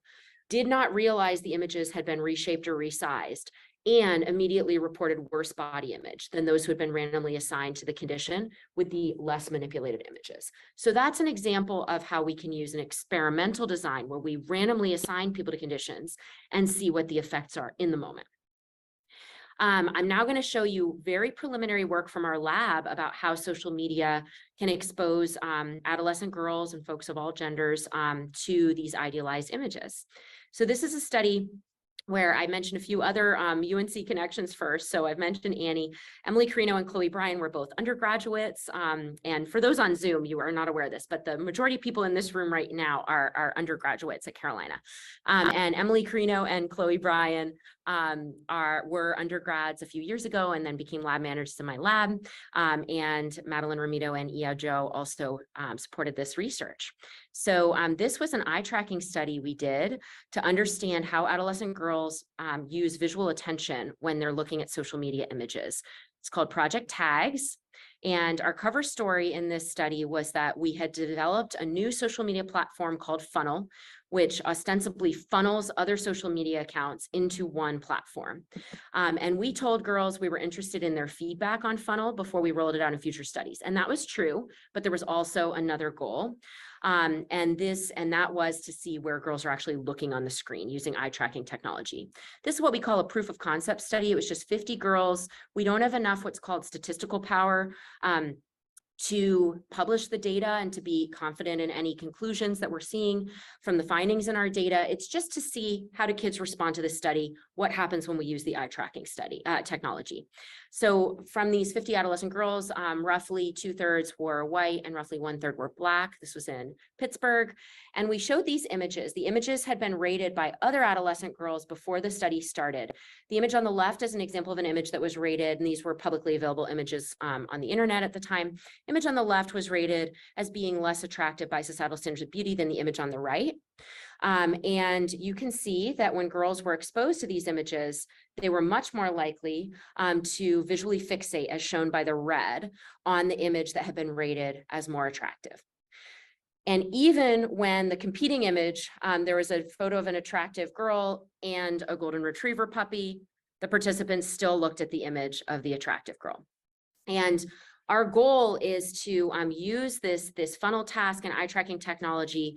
did not realize the images had been reshaped or resized, and immediately reported worse body image than those who had been randomly assigned to the condition with the less manipulated images. So that's an example of how we can use an experimental design where we randomly assign people to conditions and see what the effects are in the moment. I'm now going to show you very preliminary work from our lab about how social media can expose adolescent girls and folks of all genders to these idealized images. So this is a study where I mentioned a few other UNC connections first. So I've mentioned Annie, Emily Carino and Chloe Bryan were both undergraduates. And for those on Zoom, you are not aware of this, but the majority of people in this room right now are undergraduates at Carolina. And Emily Carino and Chloe Bryan were undergrads a few years ago and then became lab managers in my lab. And Madeline Ramito and Ia Joe also supported this research. So this was an eye tracking study we did to understand how adolescent girls use visual attention when they're looking at social media images. It's called Project Tags. And our cover story in this study was that we had developed a new social media platform called Funnel, which ostensibly funnels other social media accounts into one platform. And we told girls we were interested in their feedback on Funnel before we rolled it out in future studies. And that was true, but there was also another goal. And that was to see where girls are actually looking on the screen using eye tracking technology. This is what we call a proof of concept study. It was just 50 girls. We don't have enough what's called statistical power to publish the data and to be confident in any conclusions that we're seeing from the findings in our data. It's just to see how do kids respond to this study, what happens when we use the eye tracking study technology. So from these 50 adolescent girls, roughly 2/3 were white and roughly 1/3 were Black. This was in Pittsburgh. And we showed these images. The images had been rated by other adolescent girls before the study started. The image on the left is an example of an image that was rated, and these were publicly available images on the internet at the time. Image on the left was rated as being less attractive by societal standards of beauty than the image on the right. And you can see that when girls were exposed to these images, they were much more likely to visually fixate, as shown by the red, on the image that had been rated as more attractive. And even when the competing image, there was a photo of an attractive girl and a golden retriever puppy, the participants still looked at the image of the attractive girl. And our goal is to use this funnel task and eye tracking technology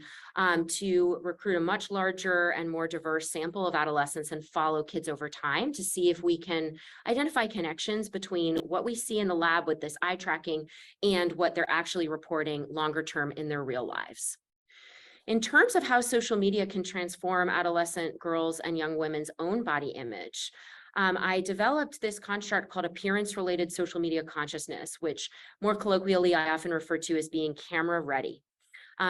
to recruit a much larger and more diverse sample of adolescents and follow kids over time to see if we can identify connections between what we see in the lab with this eye tracking and what they're actually reporting longer term in their real lives. In terms of how social media can transform adolescent girls and young women's own body image, I developed this construct called appearance-related social media consciousness, which more colloquially I often refer to as being camera ready.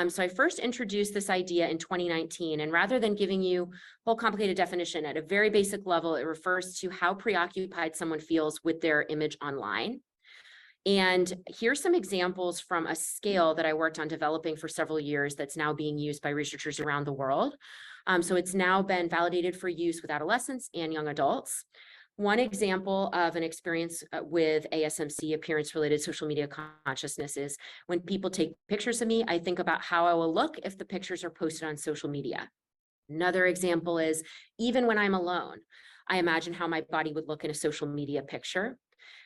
So I first introduced this idea in 2019, and rather than giving you a whole complicated definition at a very basic level, it refers to how preoccupied someone feels with their image online. And here's some examples from a scale that I worked on developing for several years that's now being used by researchers around the world. So it's now been validated for use with adolescents and young adults. One example of an experience with ASMC, appearance-related social media consciousness, is when people take pictures of me, I think about how I will look if the pictures are posted on social media. Another example is even when I'm alone, I imagine how my body would look in a social media picture.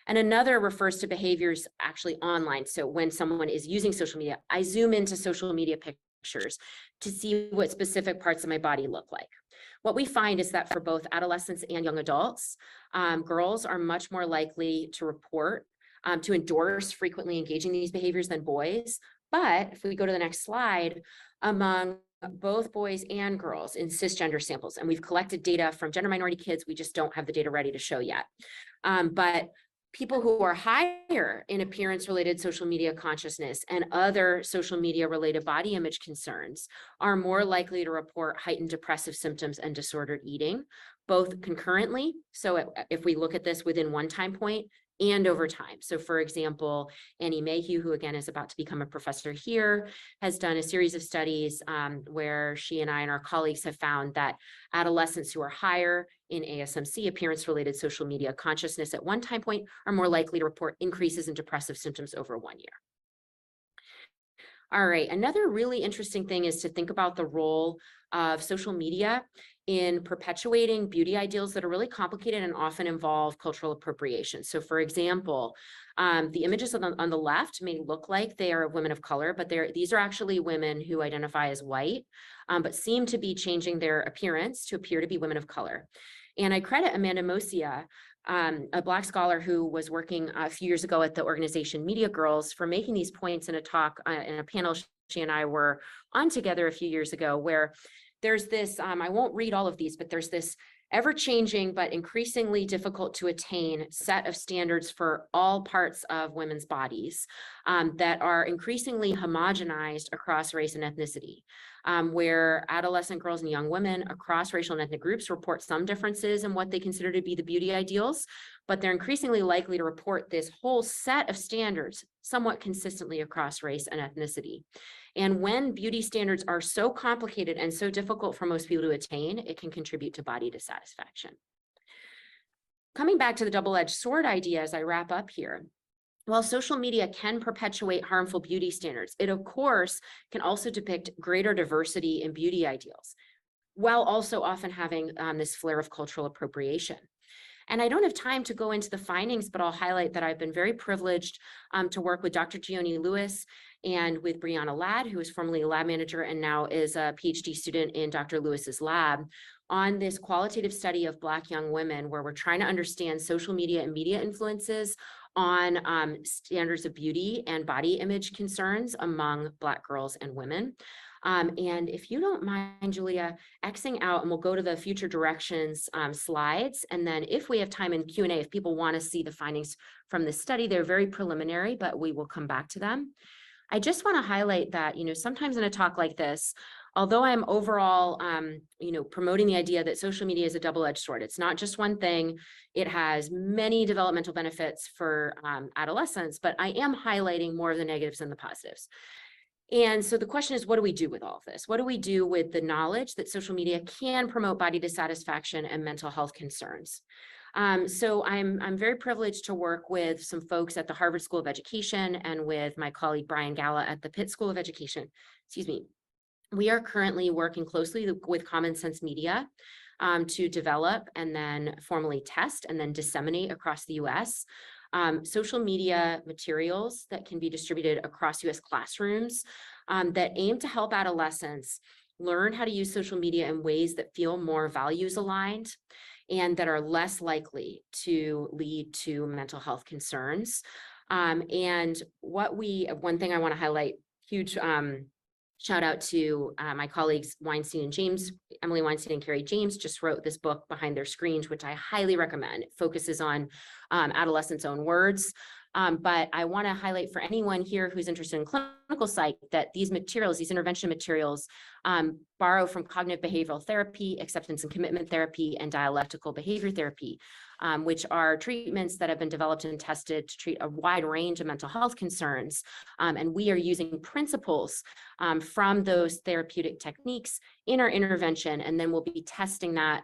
And another refers to behaviors actually online. So when someone is using social media, I zoom into social media pictures to see what specific parts of my body look like. What we find is that for both adolescents and young adults, girls are much more likely to report, to endorse frequently engaging these behaviors than boys. But if we go to the next slide, among both boys and girls in cisgender samples, and we've collected data from gender minority kids, we just don't have the data ready to show yet. But people who are higher in appearance-related social media consciousness and other social media-related body image concerns are more likely to report heightened depressive symptoms and disordered eating, both concurrently. So if we look at this within one time point and over time. So for example, Annie Mayhew, who again is about to become a professor here, has done a series of studies where she and I and our colleagues have found that adolescents who are higher in ASMC, appearance-related social media consciousness, at one time point are more likely to report increases in depressive symptoms over 1 year. All right, another really interesting thing is to think about the role of social media in perpetuating beauty ideals that are really complicated and often involve cultural appropriation. So for example, the images on the left may look like they are women of color, but these are actually women who identify as white, but seem to be changing their appearance to appear to be women of color. And I credit Amanda Mosia, a Black scholar who was working a few years ago at the organization Media Girls, for making these points in a talk in a panel she and I were on together a few years ago, where there's this, I won't read all of these, but there's this ever-changing but increasingly difficult to attain set of standards for all parts of women's bodies that are increasingly homogenized across race and ethnicity, where adolescent girls and young women across racial and ethnic groups report some differences in what they consider to be the beauty ideals, but they're increasingly likely to report this whole set of standards somewhat consistently across race and ethnicity. And when beauty standards are so complicated and so difficult for most people to attain, it can contribute to body dissatisfaction. Coming back to the double-edged sword idea as I wrap up here, while social media can perpetuate harmful beauty standards, it of course can also depict greater diversity in beauty ideals, while also often having this flare of cultural appropriation. And I don't have time to go into the findings, but I'll highlight that I've been very privileged to work with Dr. Gioni Lewis and with Brianna Ladd, who is formerly a lab manager and now is a PhD student in Dr. Lewis's lab, on this qualitative study of Black young women, where we're trying to understand social media and media influences on standards of beauty and body image concerns among Black girls and women. And if you don't mind, Julia, Xing out, and we'll go to the future directions slides. And then if we have time in Q&A, if people want to see the findings from this study, they're very preliminary, but we will come back to them. I just want to highlight that, sometimes in a talk like this, although I'm overall, promoting the idea that social media is a double-edged sword, it's not just one thing. It has many developmental benefits for adolescents, but I am highlighting more of the negatives than the positives. And so the question is, what do we do with all of this? What do we do with the knowledge that social media can promote body dissatisfaction and mental health concerns? So I'm very privileged to work with some folks at the Harvard School of Education and with my colleague Brian Galla at the Pitt School of Education. We are currently working closely with Common Sense Media to develop and then formally test and then disseminate across the US social media materials that can be distributed across US classrooms that aim to help adolescents learn how to use social media in ways that feel more values aligned and that are less likely to lead to mental health concerns. And one thing I want to highlight, huge shout out to my colleagues Weinstein and James. Emily Weinstein and Carrie James just wrote this book, Behind Their Screens, which I highly recommend. It focuses on adolescents' own words. But I want to highlight for anyone here who's interested in clinical psych that these materials, these intervention materials, borrow from cognitive behavioral therapy, acceptance and commitment therapy, and dialectical behavior therapy, which are treatments that have been developed and tested to treat a wide range of mental health concerns. And we are using principles from those therapeutic techniques in our intervention, and then we'll be testing that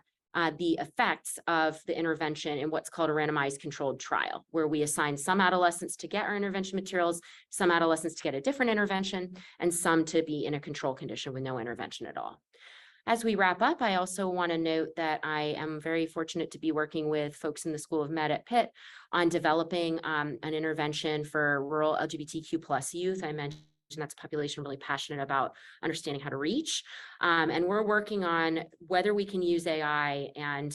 the effects of the intervention in what's called a randomized controlled trial, where we assign some adolescents to get our intervention materials, some adolescents to get a different intervention, and some to be in a control condition with no intervention at all. As we wrap up, I also want to note that I am very fortunate to be working with folks in the School of Med at Pitt on developing an intervention for rural LGBTQ+ youth. I mentioned that's a population really passionate about understanding how to reach. And we're working on whether we can use AI and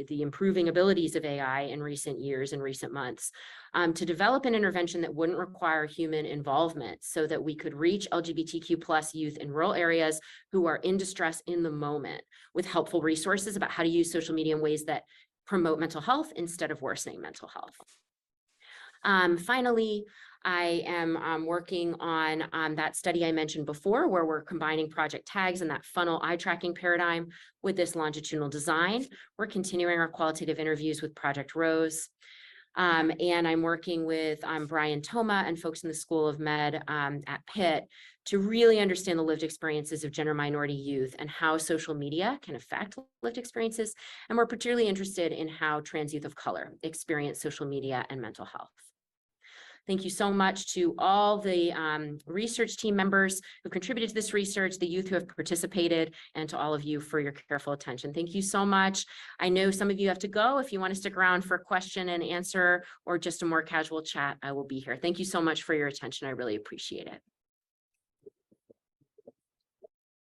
the improving abilities of AI in recent years and recent months to develop an intervention that wouldn't require human involvement so that we could reach LGBTQ+ youth in rural areas who are in distress in the moment with helpful resources about how to use social media in ways that promote mental health instead of worsening mental health. Finally, I am working on that study I mentioned before, where we're combining project tags and that funnel eye tracking paradigm with this longitudinal design. We're continuing our qualitative interviews with Project Rose. And I'm working with Brian Thoma and folks in the School of Med at Pitt to really understand the lived experiences of gender minority youth and how social media can affect lived experiences. And we're particularly interested in how trans youth of color experience social media and mental health. Thank you so much to all the research team members who contributed to this research, the youth who have participated, and to all of you for your careful attention. Thank you so much. I know some of you have to go. If you want to stick around for question and answer or just a more casual chat, I will be here. Thank you so much for your attention. I really appreciate it.